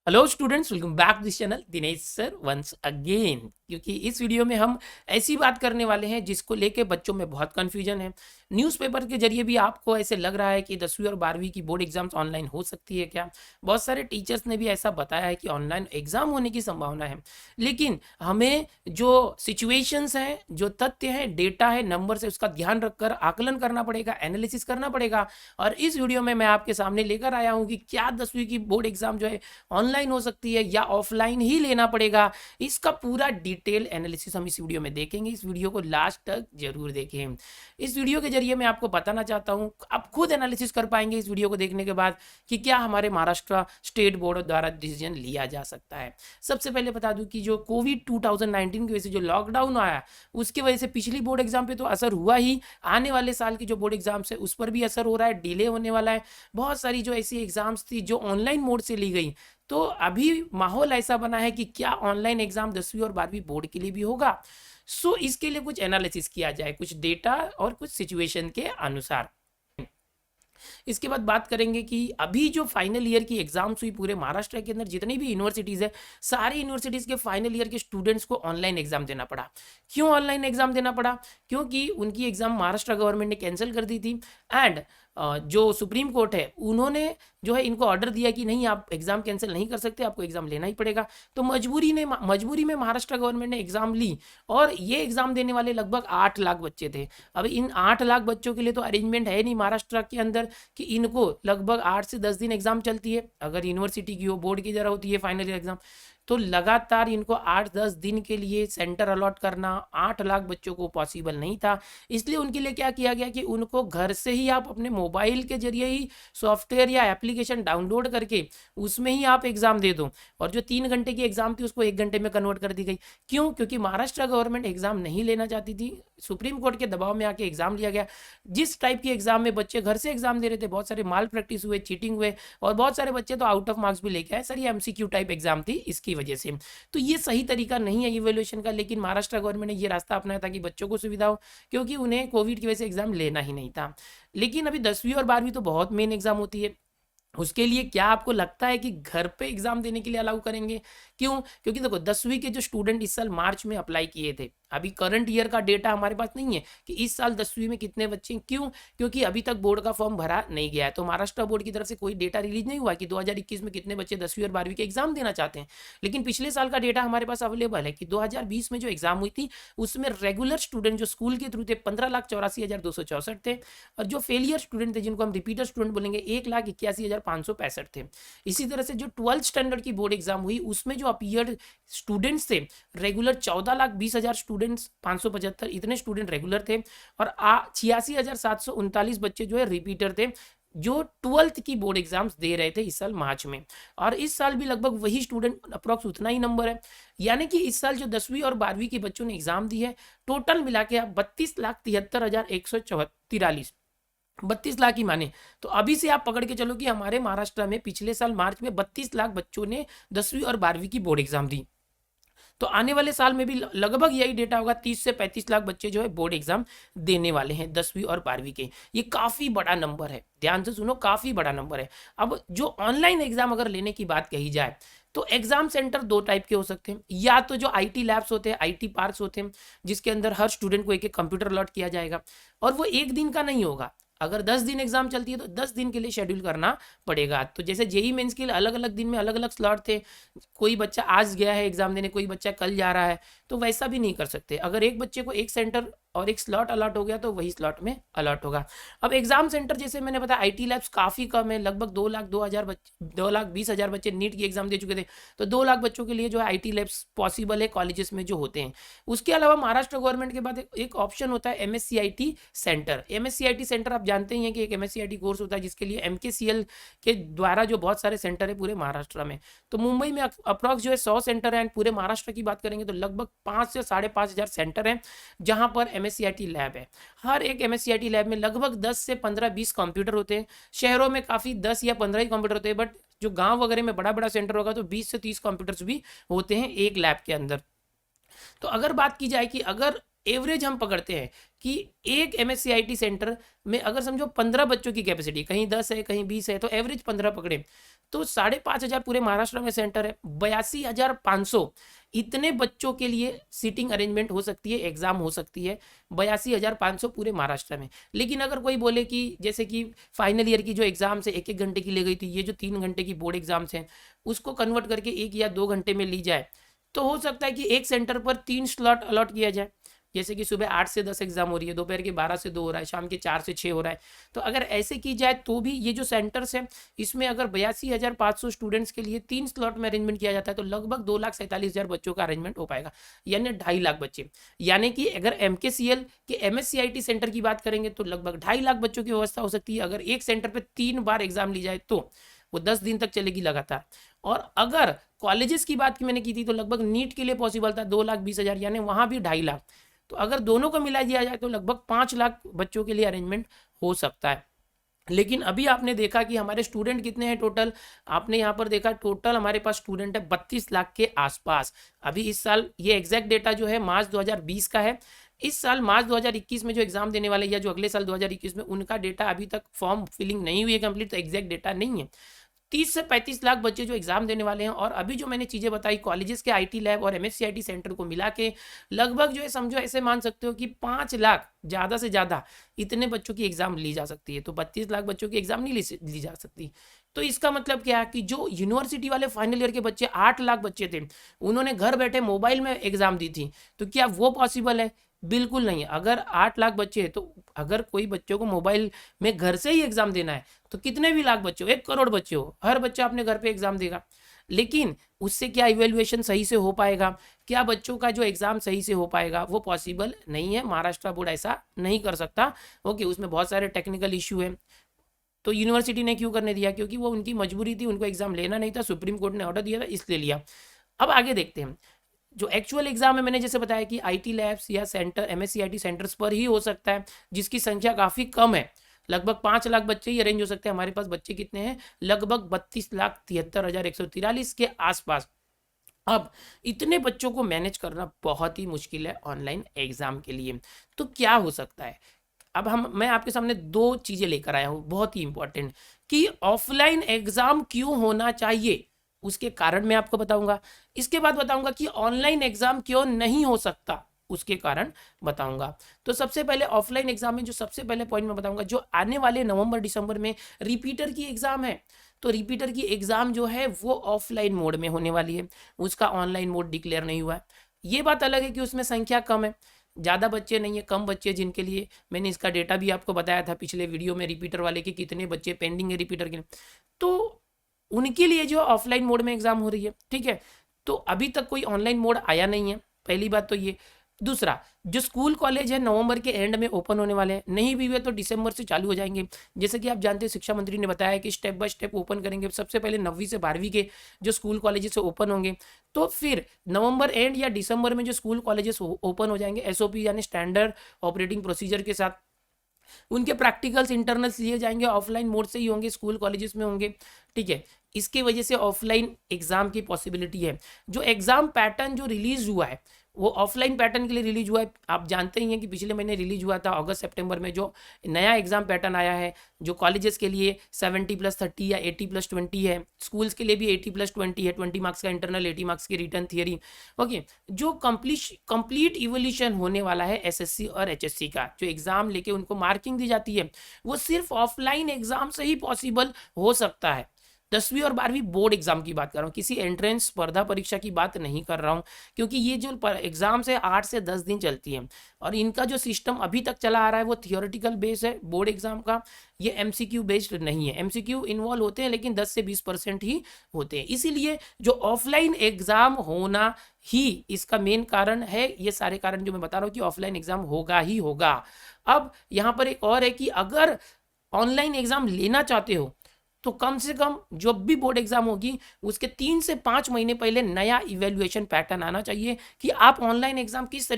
Hello students, welcome back to this channel Dinesh sir once again. क्योंकि इस video में हम ऐसी बात करने वाले हैं जिसको लेके बच्चों में बहुत कन्फ्यूजन है। न्यूज़पेपर के जरिए भी आपको ऐसे लग रहा है कि 10वीं और 12वीं की बोर्ड एग्जाम्स ऑनलाइन हो सकती है क्या। बहुत सारे टीचर्स ने भी ऐसा बताया है कि ऑनलाइन एग्जाम होने की संभावना है। लेकिन हमें जो सिचुएशंस हैं, जो तथ्य हैं, डेटा है, नंबर है, उसका ध्यान रखकर आकलन करना पड़ेगा, एनालिसिस करना पड़ेगा। और इस वीडियो में मैं आपके सामने लेकर आया हूँ कि क्या 10वीं की बोर्ड एग्जाम जो है ऑनलाइन हो सकती है या ऑफलाइन ही लेना पड़ेगा। इसका पूरा डिटेल एनालिसिस हम इस वीडियो में देखेंगे। इस वीडियो को लास्ट तक जरूर देखें। इस वीडियो के जरिए मैं आपको बताना चाहता हूं, आप खुद एनालिसिस कर पाएंगे इस वीडियो को देखने के बाद कि क्या हमारे महाराष्ट्र स्टेट बोर्ड द्वारा डिसीजन लिया जा सकता है। सबसे पहले बता दूं कि जो कोविड 2019 की वजह से जो लॉकडाउन आया, उसकी वजह से पिछली बोर्ड एग्जाम पे तो असर हुआ ही, आने वाले साल की जो बोर्ड एग्जाम्स है उस पर भी असर हो रहा है, डिले होने वाला है। बहुत सारी जो ऐसी एग्जाम्स थी जो ऑनलाइन मोड से ली गई, तो अभी माहौल ऐसा बना है कि क्या ऑनलाइन एग्जाम 10वीं और 12वीं बोर्ड के लिए भी होगा। इसके लिए कुछ एनालिसिस किया जाए, कुछ डेटा और कुछ सिचुएशन के अनुसार। इसके बाद बात करेंगे कि अभी जो फाइनल ईयर की एग्जाम्स हुई पूरे महाराष्ट्र के अंदर, जितनी भी यूनिवर्सिटीज़ है, सारी यूनिवर्सिटीज़ के फाइनल ईयर के स्टूडेंट्स को ऑनलाइन एग्जाम देना पड़ा। क्यों ऑनलाइन एग्जाम देना पड़ा? क्योंकि उनकी एग्जाम महाराष्ट्र गवर्नमेंट ने कैंसिल कर दी थी। एंड जो सुप्रीम कोर्ट है उन्होंने जो है इनको ऑर्डर दिया कि नहीं, आप एग्जाम कैंसिल नहीं कर सकते, आपको एग्जाम लेना ही पड़ेगा। तो मजबूरी में महाराष्ट्र गवर्नमेंट ने एग्जाम ली। और ये एग्जाम देने वाले लगभग 8 लाख बच्चे थे। अब इन 8 लाख बच्चों के लिए तो अरेंजमेंट है नहीं महाराष्ट्र के अंदर कि इनको लगभग 8 से 10 दिन एग्जाम चलती है। अगर यूनिवर्सिटी की हो, बोर्ड की तरह होती है फाइनल ईयर एग्जाम, तो लगातार इनको 8-10 दिन के लिए सेंटर अलॉट करना 8 लाख बच्चों को पॉसिबल नहीं था। इसलिए उनके लिए क्या किया गया कि उनको घर से ही आप अपने मोबाइल के जरिए ही सॉफ्टवेयर या एप्लीकेशन डाउनलोड करके उसमें ही आप एग्जाम दे दो। और जो 3 घंटे की एग्जाम थी उसको 1 घंटे में कन्वर्ट कर दी गई। क्यों? क्योंकि महाराष्ट्र गवर्नमेंट एग्जाम नहीं लेना चाहती थी। सुप्रीम कोर्ट के दबाव में आके एग्जाम लिया गया। जिस टाइप की एग्जाम में बच्चे घर से एग्जाम दे रहे थे, बहुत सारे माल प्रैक्टिस हुए, चीटिंग हुए, और बहुत सारे बच्चे तो आउट ऑफ मार्क्स भी लेके आए। सर ये एमसीक्यू टाइप एग्जाम थी इसकी वजह से। तो ये सही तरीका नहीं है इवैल्यूएशन का। लेकिन महाराष्ट्र गवर्नमेंट ने ये रास्ता अपनाया ताकि बच्चों को सुविधा हो, क्योंकि उन्हें कोविड की वजह से एग्जाम लेना ही नहीं था। लेकिन अभी 10वीं और 12वीं तो बहुत मेन एग्जाम होती है। उसके लिए क्या आपको लगता है कि घर पे एग्जाम देने के लिए अलाउ करेंगे? क्यों? क्योंकि देखो 10वीं के जो स्टूडेंट इस साल मार्च में अप्लाई किए थे, अभी करंट ईयर का डेटा हमारे पास नहीं है कि इस साल 10वीं में कितने बच्चे। क्यों? क्योंकि अभी तक बोर्ड का फॉर्म भरा नहीं गया है। तो महाराष्ट्र बोर्ड की तरफ से कोई डेटा रिलीज नहीं हुआ कि 2021 में कितने बच्चे 10वीं और 12वीं के एग्जाम देना चाहते हैं। लेकिन पिछले साल का डेटा हमारे पास अवेलेबल है कि 2020 में जो एग्जाम हुई थी उसमें रेगुलर स्टूडेंट जो स्कूल के थ्रू थे 15,84,264 थे। और जो फेलियर स्टूडेंट थे, जिनको हम रिपीटर स्टूडेंट बोलेंगे, 1,81,565 थे। इसी तरह से जो 12th स्टैंडर्ड की बोर्ड एग्जाम हुई उसमें जो अपीयर्ड स्टूडेंट्स थे रेगुलर 14,20,000 स्टूडेंट्स, 575 इतने स्टूडेंट रेगुलर थे। और 86,739 बच्चे जो है रिपीटर थे, जो 12th की बोर्ड एग्जाम्स दे रहे थे इस साल मार्च में। और इस साल भी लगभग वही स्टूडेंट, अप्रॉक्स उतना ही नंबर है। यानी कि इस साल जो 10वीं और 12वीं के बच्चों ने एग्जाम दी है, टोटल मिला के आप 32,73,143, 32 लाख ही माने तो अभी से आप पकड़ के चलो कि हमारे महाराष्ट्र में पिछले साल मार्च में 32 लाख बच्चों ने 10वीं और 12वीं की बोर्ड एग्जाम दी। तो आने वाले साल में भी लगभग यही डेटा होगा, 30 से 35 लाख बच्चे जो है बोर्ड एग्जाम देने वाले हैं 10वीं और 12वीं के। ये काफ़ी बड़ा नंबर है, ध्यान से सुनो, काफ़ी बड़ा नंबर है। अब जो ऑनलाइन एग्जाम अगर लेने की बात कही जाए तो एग्जाम सेंटर दो टाइप के हो सकते हैं। या तो जो आईटी लैब्स होते हैं, आईटी पार्क्स होते हैं, जिसके अंदर हर स्टूडेंट को एक एक कंप्यूटर अलॉट किया जाएगा। और वो एक दिन का नहीं होगा। अगर 10 दिन एग्जाम चलती है तो 10 दिन के लिए शेड्यूल करना पड़ेगा। तो जैसे जेई मेंस के लिए अलग अलग दिन में अलग अलग स्लॉट थे, कोई बच्चा आज गया है एग्जाम देने, कोई बच्चा कल जा रहा है, तो वैसा भी नहीं कर सकते। अगर एक बच्चे को एक सेंटर और एक स्लॉट अलॉट हो गया तो वही स्लॉट में अलॉट होगा। अब एग्जाम सेंटर जैसे मैंने बताया, आईटी लैब्स काफ़ी कम है, लगभग 2,20,000 बच्चे नीट की एग्जाम दे चुके थे। तो 2 लाख बच्चों के लिए जो है आईटी लैब्स पॉसिबल है कॉलेजेस में जो होते हैं। उसके अलावा महाराष्ट्र गवर्नमेंट के बाद एक ऑप्शन होता है एमएससीआईटी सेंटर। एमएससीआईटी सेंटर आप जानते ही हैं कि एक एमएससीआईटी कोर्स होता है जिसके लिए एमकेसीएल के द्वारा जो बहुत सारे सेंटर है पूरे महाराष्ट्र में। तो मुंबई में अप्रॉक्स जो है 100 सेंटर है। पूरे महाराष्ट्र की बात करेंगे तो लगभग 5 से 5,500 सेंटर हैं जहां पर एमएससीआईटी लैब है। हर एक एमएससीआईटी लैब में लगभग 10 से 15-20 कंप्यूटर होते हैं। शहरों में काफ़ी 10 या 15 ही कंप्यूटर होते हैं, बट जो गांव वगैरह में बड़ा बड़ा सेंटर होगा तो 20 से 30 कंप्यूटर्स भी होते हैं एक लैब के अंदर। तो अगर बात की जाए कि अगर एवरेज हम पकड़ते हैं कि एक MSCIT सेंटर में अगर समझो 15 बच्चों की कैपेसिटी, कहीं 10 है कहीं 20 है, तो एवरेज 15 पकड़े तो 5,500 पूरे महाराष्ट्र में सेंटर है, 82,500 इतने बच्चों के लिए सीटिंग अरेंजमेंट हो सकती है, एग्जाम हो सकती है 82,500 पूरे महाराष्ट्र में। लेकिन अगर कोई बोले कि जैसे कि फाइनल ईयर की जो एग्जाम्स है 1-1 घंटे की ले गई थी, ये जो 3 घंटे की बोर्ड एग्जाम्स हैं उसको कन्वर्ट करके 1 या 2 घंटे में ली जाए, तो हो सकता है कि एक सेंटर पर 3 स्लॉट अलॉट किया जाए। जैसे कि सुबह 8 से 10 एग्जाम हो रही है, दोपहर के 12 से 2 हो रहा है, शाम के 4 से 6 हो रहा है। तो अगर ऐसे की जाए तो भी ये जो सेंटर्स हैं इसमें अगर 82,500 स्टूडेंट्स के लिए 3 स्लॉट में अरेंजमेंट किया जाता है तो लगभग 2,47,000 बच्चों का अरेंजमेंट हो पाएगा, यानी 2.5 लाख बच्चे। यानी कि अगर MKCL के MSCIT सेंटर की बात करेंगे तो लगभग 2.5 लाख बच्चों की व्यवस्था हो सकती है अगर एक सेंटर पर 3 बार एग्जाम ली जाए तो वो 10 दिन तक चलेगी लगातार। और अगर कॉलेजेस की बात की मैंने की थी तो लगभग नीट के लिए पॉसिबल था 2,20,000, यानी वहां भी 2.5 लाख। तो अगर दोनों को मिला दिया जाए तो लगभग 5 लाख बच्चों के लिए अरेंजमेंट हो सकता है। लेकिन अभी आपने देखा कि हमारे स्टूडेंट कितने हैं टोटल, आपने यहाँ पर देखा टोटल हमारे पास स्टूडेंट है 32 लाख के आसपास। अभी इस साल ये एग्जैक्ट डेटा जो है मार्च 2020 का है, इस साल मार्च 2021 में जो एग्जाम देने वाले या जो अगले साल 2021 में, उनका डेटा अभी तक फॉर्म फिलिंग नहीं हुई है कंप्लीट, तो एग्जैक्ट डेटा नहीं है। 30 से 35 लाख बच्चे जो एग्जाम देने वाले हैं। और अभी जो मैंने चीज़ें बताई कॉलेजेस के IT लैब और MSCIT सेंटर को मिला के लगभग जो है समझो ऐसे मान सकते हो कि 5 लाख ज़्यादा से ज़्यादा इतने बच्चों की एग्जाम ली जा सकती है। तो 32 लाख बच्चों की एग्जाम नहीं ली जा सकती। तो इसका मतलब क्या है कि जो यूनिवर्सिटी वाले फाइनल ईयर के बच्चे 8 लाख बच्चे थे, उन्होंने घर बैठे मोबाइल में एग्जाम दी थी, तो क्या वो पॉसिबल है? बिल्कुल नहीं है। अगर 8 लाख बच्चे हैं तो अगर कोई बच्चों को मोबाइल में घर से ही एग्जाम देना है तो कितने भी लाख बच्चे हो, 1 करोड़ बच्चे हो, हर बच्चा अपने घर पे एग्जाम देगा। लेकिन उससे क्या इवेल्युएशन सही से हो पाएगा, क्या बच्चों का जो एग्जाम सही से हो पाएगा, वो पॉसिबल नहीं है। महाराष्ट्र बोर्ड ऐसा नहीं कर सकता। ओके, उसमें बहुत सारे टेक्निकल इशू है। तो यूनिवर्सिटी ने क्यों करने दिया? क्योंकि वो उनकी मजबूरी थी, उनको एग्जाम लेना नहीं था, सुप्रीम कोर्ट ने ऑर्डर दिया था इसलिए लिया। अब आगे देखते हैं जो एक्चुअल एग्जाम है। मैंने जैसे बताया कि IT लैब्स या सेंटर MSCIT सेंटर्स पर ही हो सकता है, जिसकी संख्या काफ़ी कम है, लगभग 5 लाख बच्चे ही अरेंज हो सकते हैं। हमारे पास बच्चे कितने हैं? लगभग 32,73,143 के आसपास। अब इतने बच्चों को मैनेज करना बहुत ही मुश्किल है ऑनलाइन एग्जाम के लिए। तो क्या हो सकता है? अब मैं आपके सामने 2 चीज़ें लेकर आया हूँ बहुत ही इंपॉर्टेंट, कि ऑफलाइन एग्जाम क्यों होना चाहिए, उसके कारण मैं आपको बताऊंगा। इसके बाद बताऊंगा कि ऑनलाइन एग्जाम क्यों नहीं हो सकता, उसके कारण बताऊंगा। तो सबसे पहले ऑफलाइन एग्जाम में जो सबसे पहले पॉइंट मैं बताऊंगा, जो आने वाले नवंबर दिसंबर में रिपीटर की एग्जाम है, तो रिपीटर की एग्जाम जो है वो ऑफलाइन मोड में होने वाली है, उसका ऑनलाइन मोड डिक्लेयर नहीं हुआ है। ये बात अलग है कि उसमें संख्या कम है, ज़्यादा बच्चे नहीं है, कम बच्चे, जिनके लिए मैंने इसका डेटा भी आपको बताया था पिछले वीडियो में, रिपीटर वाले के कितने बच्चे पेंडिंग है रिपीटर के लिए, तो उनके लिए जो ऑफलाइन मोड में एग्जाम हो रही है। ठीक है, तो अभी तक कोई ऑनलाइन मोड आया नहीं है, पहली बात तो ये। दूसरा, जो स्कूल कॉलेज है नवंबर के एंड में ओपन होने वाले हैं, नहीं भी हुए तो दिसंबर से चालू हो जाएंगे। जैसे कि आप जानते हैं शिक्षा मंत्री ने बताया कि स्टेप बाय स्टेप ओपन करेंगे। सबसे पहले 9वीं से 12वीं के जो स्कूल कॉलेजेस ओपन होंगे, तो फिर नवंबर एंड या दिसंबर में जो स्कूल कॉलेजेस ओपन हो जाएंगे SOP यानी स्टैंडर्ड ऑपरेटिंग प्रोसीजर के साथ, उनके प्रैक्टिकल्स इंटरनल्स लिए जाएंगे, ऑफलाइन मोड से ही होंगे, स्कूल कॉलेजेस में होंगे। ठीक है, इसके वजह से ऑफलाइन एग्जाम की पॉसिबिलिटी है। जो एग्जाम पैटर्न जो रिलीज हुआ है वो ऑफलाइन पैटर्न के लिए रिलीज हुआ है। आप जानते ही हैं कि पिछले महीने रिलीज हुआ था अगस्त सितंबर में, जो नया एग्जाम पैटर्न आया है, जो कॉलेजेस के लिए 70+30 या 80+20 है, स्कूल्स के लिए भी 80+20 है, 20 मार्क्स का इंटरनल, 80 मार्क्स की रिटर्न थियरी। ओके, जो कंप्लीट इवोल्यूशन होने वाला है SSC और HSC का, जो एग्जाम लेके उनको मार्किंग दी जाती है, वो सिर्फ ऑफलाइन एग्जाम से ही पॉसिबल हो सकता है। 10वीं और 12वीं बोर्ड एग्जाम की बात कर रहा हूँ, किसी एंट्रेंस स्पर्धा परीक्षा की बात नहीं कर रहा हूँ, क्योंकि ये जो एग्जाम्स है 8 से 10 दिन चलती है, और इनका जो सिस्टम अभी तक चला आ रहा है वो थियोरेटिकल बेस है बोर्ड एग्जाम का, ये MCQ बेस्ड नहीं है। MCQ इन्वॉल्व होते हैं लेकिन 10 से 20% ही होते हैं। इसीलिए जो ऑफलाइन एग्जाम होना ही इसका मेन कारण है। ये सारे कारण जो मैं बता रहा हूँ कि ऑफलाइन एग्जाम होगा ही होगा। अब यहाँ पर एक और है कि अगर ऑनलाइन एग्जाम लेना चाहते हो तो कम से कम जब भी बोर्ड एग्जाम होगी उसके 3 से 5 महीने पहले नया इवैल्यूएशन पैटर्न आना चाहिए कि आप ऑनलाइन एग्जाम किस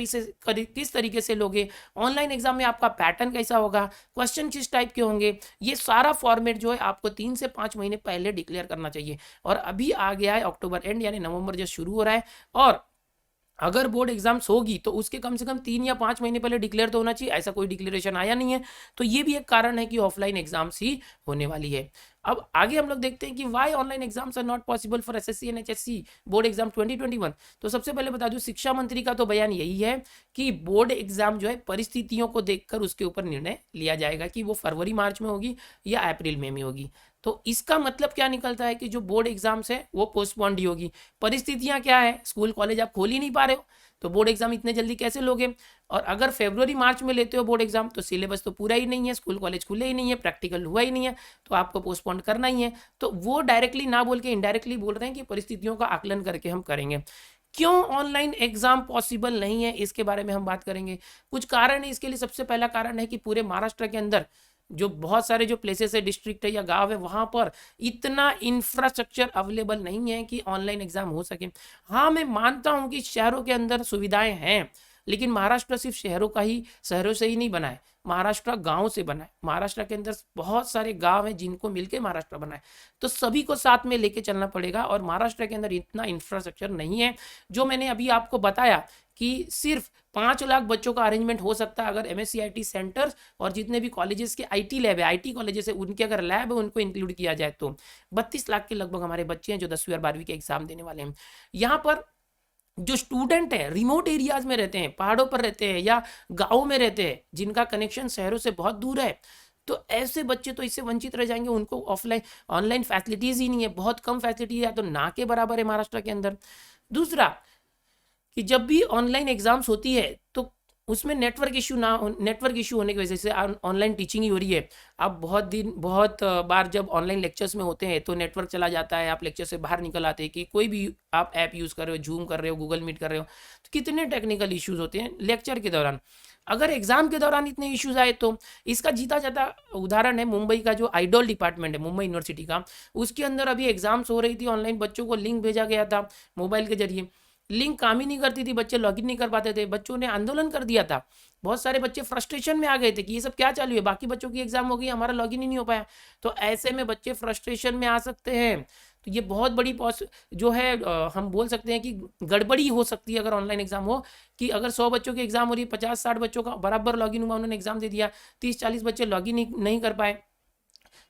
तरीके से लोगे, ऑनलाइन एग्जाम में आपका पैटर्न कैसा होगा, क्वेश्चन किस टाइप के होंगे, ये सारा फॉर्मेट जो है आपको 3 से 5 महीने पहले डिक्लेयर करना चाहिए। और अभी आ गया है अक्टूबर एंड, यानी नवंबर जो शुरू हो रहा है, और अगर बोर्ड एग्जाम्स होगी तो उसके कम से कम 3 या 5 महीने पहले डिक्लेयर तो होना चाहिए, ऐसा कोई डिक्लेरेशन आया नहीं है। तो ये भी एक कारण है कि ऑफलाइन एग्जाम्स ही होने वाली है। अब आगे हम लोग देखते हैं कि why online exams are not possible for SSC and HSC board exam 2021। तो सबसे पहले बता दूं, शिक्षा मंत्री का तो बयान यही है कि बोर्ड एग्जाम जो है परिस्थितियों को देखकर उसके ऊपर निर्णय लिया जाएगा कि वो फरवरी मार्च में होगी या अप्रैल में होगी। तो इसका मतलब क्या निकलता है कि जो बोर्ड एग्जाम्स है वो पोस्टपोन्ड ही होगी। परिस्थितियां क्या है, स्कूल कॉलेज आप खोल ही नहीं पा रहे हो, तो बोर्ड एग्जाम इतने जल्दी कैसे लोगे। और अगर फरवरी मार्च में लेते हो बोर्ड एग्जाम तो सिलेबस तो पूरा ही नहीं है, स्कूल कॉलेज खुले ही नहीं है, प्रैक्टिकल हुआ ही नहीं है, तो आपको पोस्टपोन करना ही है। तो वो डायरेक्टली ना बोल के इनडायरेक्टली बोल रहे हैं कि परिस्थितियों का आकलन करके हम करेंगे। क्यों ऑनलाइन एग्जाम पॉसिबल नहीं है, इसके बारे में हम बात करेंगे। कुछ कारण है इसके लिए। सबसे पहला कारण है कि पूरे महाराष्ट्र के अंदर जो बहुत सारे जो प्लेसेस है, डिस्ट्रिक्ट है या गांव है, वहां पर इतना इंफ्रास्ट्रक्चर अवेलेबल नहीं है कि ऑनलाइन एग्जाम हो सके। हाँ, मैं मानता हूं कि शहरों के अंदर सुविधाएं हैं, लेकिन महाराष्ट्र सिर्फ शहरों से ही नहीं बना है, महाराष्ट्र गांव से बना है। महाराष्ट्र के अंदर बहुत सारे गांव हैं जिनको मिलकर महाराष्ट्र बना है, तो सभी को साथ में लेके चलना पड़ेगा। और महाराष्ट्र के अंदर इतना इंफ्रास्ट्रक्चर नहीं है। जो मैंने अभी आपको बताया कि सिर्फ 5 लाख बच्चों का अरेंजमेंट हो सकता है अगर MSc IT सेंटर्स और जितने भी कॉलेजेस के IT लैब है, IT कॉलेजेस है, उनके अगर लैब है उनको इंक्लूड किया जाए तो 32 लाख के लगभग हमारे बच्चे हैं जो 10वीं और 12वीं के एग्जाम देने वाले हैं। यहाँ पर जो स्टूडेंट है रिमोट एरियाज में रहते हैं, पहाड़ों पर रहते हैं या गाँव में रहते हैं, जिनका कनेक्शन शहरों से बहुत दूर है, तो ऐसे बच्चे तो इससे वंचित रह जाएंगे। उनको ऑफलाइन ऑनलाइन फैसिलिटीज ही नहीं है, बहुत कम फैसिलिटी है, तो ना के बराबर है महाराष्ट्र के अंदर। दूसरा कि जब भी ऑनलाइन एग्जाम्स होती है तो उसमें नेटवर्क इशू होने की वजह से ऑनलाइन टीचिंग ही हो रही है। अब बहुत बार जब ऑनलाइन लेक्चर्स में होते हैं तो नेटवर्क चला जाता है, आप लेक्चर से बाहर निकल आते हैं कि कोई भी आप ऐप यूज़ कर रहे हो, जूम कर रहे हो, गूगल मीट कर रहे हो, तो कितने टेक्निकल इश्यूज होते हैं लेक्चर के दौरान। अगर एग्जाम के दौरान इतने इश्यूज आए तो इसका जीता जाता उदाहरण है मुंबई का जो आइडॉल डिपार्टमेंट है मुंबई यूनिवर्सिटी का। उसके अंदर अभी एग्जाम्स हो रही थी ऑनलाइन, बच्चों को लिंक भेजा गया था मोबाइल के जरिए, लिंक काम ही नहीं करती थी, बच्चे लॉगिन नहीं कर पाते थे, बच्चों ने आंदोलन कर दिया था। बहुत सारे बच्चे फ्रस्ट्रेशन में आ गए थे कि ये सब क्या चालू है, बाकी बच्चों की एग्जाम हो गई, हमारा लॉगिन ही नहीं हो पाया। तो ऐसे में बच्चे फ्रस्ट्रेशन में आ सकते हैं। तो ये बहुत बड़ी जो है हम बोल सकते हैं कि गड़बड़ी हो सकती है अगर ऑनलाइन एग्जाम हो, कि अगर 100 बच्चों की एग्जाम हो रही है, 50-60 बच्चों का बराबर लॉगिन हुआ, उन्होंने एग्जाम दे दिया, 30-40 बच्चे लॉगिन नहीं कर पाए,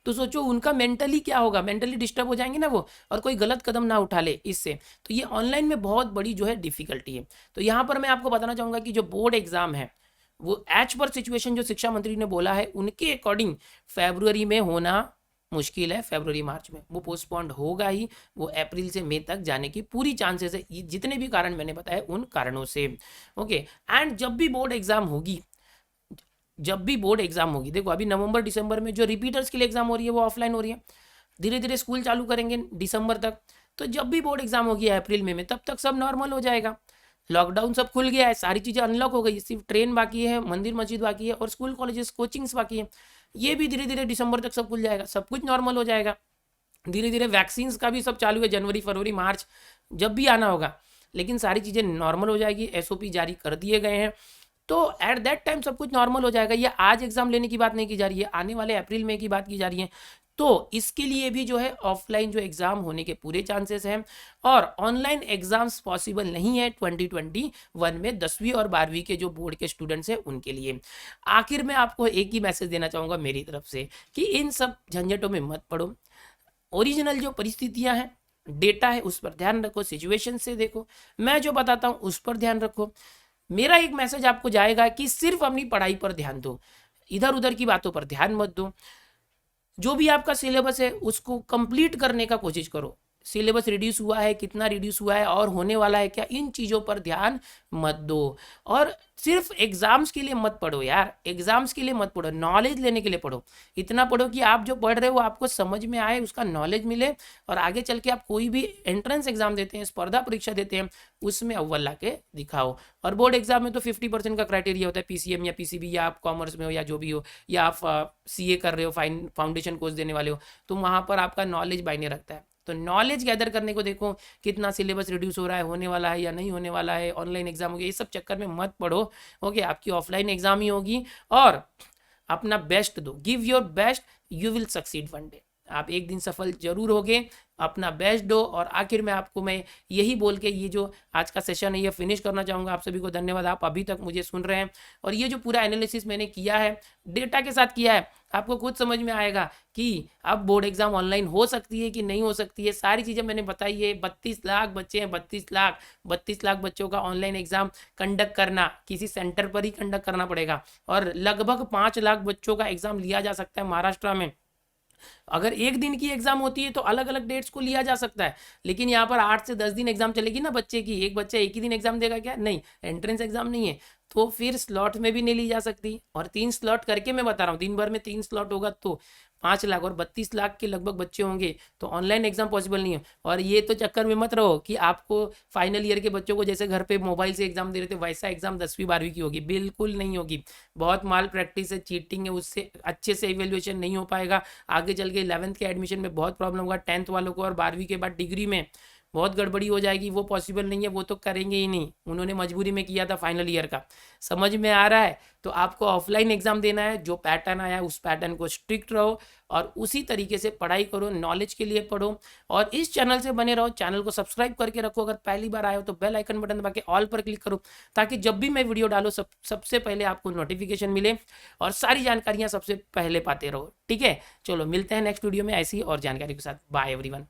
तो सोचो उनका मेंटली क्या होगा, मेंटली डिस्टर्ब हो जाएंगे ना वो, और कोई गलत कदम ना उठा ले इससे। तो ये ऑनलाइन में बहुत बड़ी जो है डिफिकल्टी है। तो यहाँ पर मैं आपको बताना चाहूँगा कि जो बोर्ड एग्जाम है वो एज पर सिचुएशन जो शिक्षा मंत्री ने बोला है उनके अकॉर्डिंग फरवरी में होना मुश्किल है, फरवरी मार्च में वो पोस्टपोन्ड होगा ही, वो अप्रैल से मई तक जाने की पूरी चांसेस है, जितने भी कारण मैंने बताए उन कारणों से। ओके, एंड जब भी बोर्ड एग्जाम होगी, देखो अभी नवंबर दिसंबर में जो रिपीटर्स के लिए एग्जाम हो रही है वो ऑफलाइन हो रही है, धीरे धीरे स्कूल चालू करेंगे दिसंबर तक। तो जब भी बोर्ड एग्जाम होगी अप्रैल में तब तक सब नॉर्मल हो जाएगा, लॉकडाउन सब खुल गया है, सारी चीज़ें अनलॉक हो गई, सिर्फ ट्रेन बाकी है, मंदिर मस्जिद बाकी है और स्कूल कॉलेजेस कोचिंग्स बाकी है। ये भी धीरे धीरे दिसंबर तक सब खुल जाएगा, सब कुछ नॉर्मल हो जाएगा। धीरे धीरे वैक्सीन्स का भी सब चालू है, जनवरी फरवरी मार्च जब भी आना होगा, लेकिन सारी चीज़ें नॉर्मल हो जाएगी, SOP जारी कर दिए गए हैं। तो एट दैट टाइम सब कुछ नॉर्मल हो जाएगा। ये आज एग्जाम लेने की बात नहीं की जा रही है, आने वाले अप्रैल में की बात की जा रही है। तो इसके लिए भी जो है ऑफलाइन जो एग्जाम होने के पूरे चांसेस हैं, और ऑनलाइन एग्जाम्स पॉसिबल नहीं है 2021 में 10वीं और 12वीं के जो बोर्ड के स्टूडेंट्स हैं उनके लिए। आखिर में आपको एक ही मैसेज देना चाहूँगा मेरी तरफ से कि इन सब झंझटों में मत पड़ो, ओरिजिनल जो परिस्थितियां हैं, डेटा है, उस पर ध्यान रखो, सिचुएशन से देखो, मैं जो बताता हूँ उस पर ध्यान रखो। मेरा एक मैसेज आपको जाएगा कि सिर्फ अपनी पढ़ाई पर ध्यान दो, इधर उधर की बातों पर ध्यान मत दो। जो भी आपका सिलेबस है उसको कंप्लीट करने का कोशिश करो। सिलेबस रिड्यूस हुआ है, कितना रिड्यूस हुआ है और होने वाला है क्या, इन चीज़ों पर ध्यान मत दो। और सिर्फ एग्जाम्स के लिए मत पढ़ो यार, एग्जाम्स के लिए मत पढ़ो, नॉलेज लेने के लिए पढ़ो। इतना पढ़ो कि आप जो पढ़ रहे हो आपको समझ में आए, उसका नॉलेज मिले, और आगे चल के आप कोई भी एंट्रेंस एग्जाम देते हैं, स्पर्धा परीक्षा देते हैं, उसमें अव्वल ला के दिखाओ। और बोर्ड एग्जाम में तो 50% का क्राइटेरिया होता है, PCM या PCB, या आप कॉमर्स में हो या जो भी हो, या आप CA कर रहे हो, फाउंडेशन कोर्स देने वाले हो, तो वहाँ पर आपका नॉलेज मायने रखता है। तो नॉलेज गैदर करने को देखो, कितना सिलेबस रिड्यूस हो रहा है, होने वाला है या नहीं होने वाला है, ऑनलाइन एग्जाम हो गया, ये सब चक्कर में मत पढ़ो। ओके, आपकी ऑफलाइन एग्जाम ही होगी, और अपना बेस्ट दो, give your best, you will succeed one day. आप एक दिन सफल जरूर होगे। अपना बेस्ट दो। और आखिर में आपको मैं यही बोल के ये जो आज का सेशन है ये फिनिश करना चाहूँगा। आप सभी को धन्यवाद, आप अभी तक मुझे सुन रहे हैं। और ये जो पूरा एनालिसिस मैंने किया है, डेटा के साथ किया है, आपको खुद समझ में आएगा कि अब बोर्ड एग्जाम ऑनलाइन हो सकती है कि नहीं हो सकती है। सारी चीज़ें मैंने बताई है। 32 लाख बच्चे हैं, 32 लाख बच्चों का ऑनलाइन एग्जाम कंडक्ट करना, किसी सेंटर पर ही कंडक्ट करना पड़ेगा। और लगभग 5 लाख बच्चों का एग्जाम लिया जा सकता है महाराष्ट्र में। अगर एक दिन की एग्जाम होती है तो अलग अलग डेट्स को लिया जा सकता है, लेकिन यहाँ पर 8 से 10 दिन एग्जाम चलेगी ना बच्चे की। एक बच्चा एक ही दिन एग्जाम देगा क्या? नहीं, एंट्रेंस एग्जाम नहीं है, तो फिर स्लॉट में भी नहीं ली जा सकती। और 3 स्लॉट करके मैं बता रहा हूँ, दिन भर में 3 स्लॉट होगा तो 5 लाख और 32 लाख के लगभग बच्चे होंगे, तो ऑनलाइन एग्जाम पॉसिबल नहीं है। और ये तो चक्कर में मत रहो कि आपको फाइनल ईयर के बच्चों को जैसे घर पे मोबाइल से एग्जाम दे रहे थे वैसा एग्जाम 10वीं 12वीं की होगी, बिल्कुल नहीं होगी। बहुत माल प्रैक्टिस है, चीटिंग है, उससे अच्छे से इवेल्युएशन नहीं हो पाएगा। आगे चल के 11th के एडमिशन में बहुत प्रॉब्लम होगा, 10th वालों को, और 12वीं के बाद डिग्री में बहुत गड़बड़ी हो जाएगी। वो पॉसिबल नहीं है, वो तो करेंगे ही नहीं, उन्होंने मजबूरी में किया था फाइनल ईयर का। समझ में आ रहा है? तो आपको ऑफलाइन एग्जाम देना है, जो पैटर्न आया उस पैटर्न को स्ट्रिक्ट रहो और उसी तरीके से पढ़ाई करो, नॉलेज के लिए पढ़ो। और इस चैनल से बने रहो, चैनल को सब्सक्राइब करके रखो। अगर पहली बार आए हो तो बेल आइकन बटन दबा के ऑल पर क्लिक करो, ताकि जब भी मैं वीडियो डालो सबसे पहले आपको नोटिफिकेशन मिले और सारी जानकारियां सबसे पहले पाते रहो। ठीक है, चलो मिलते हैं नेक्स्ट वीडियो में ऐसी और जानकारी के साथ। Bye everyone.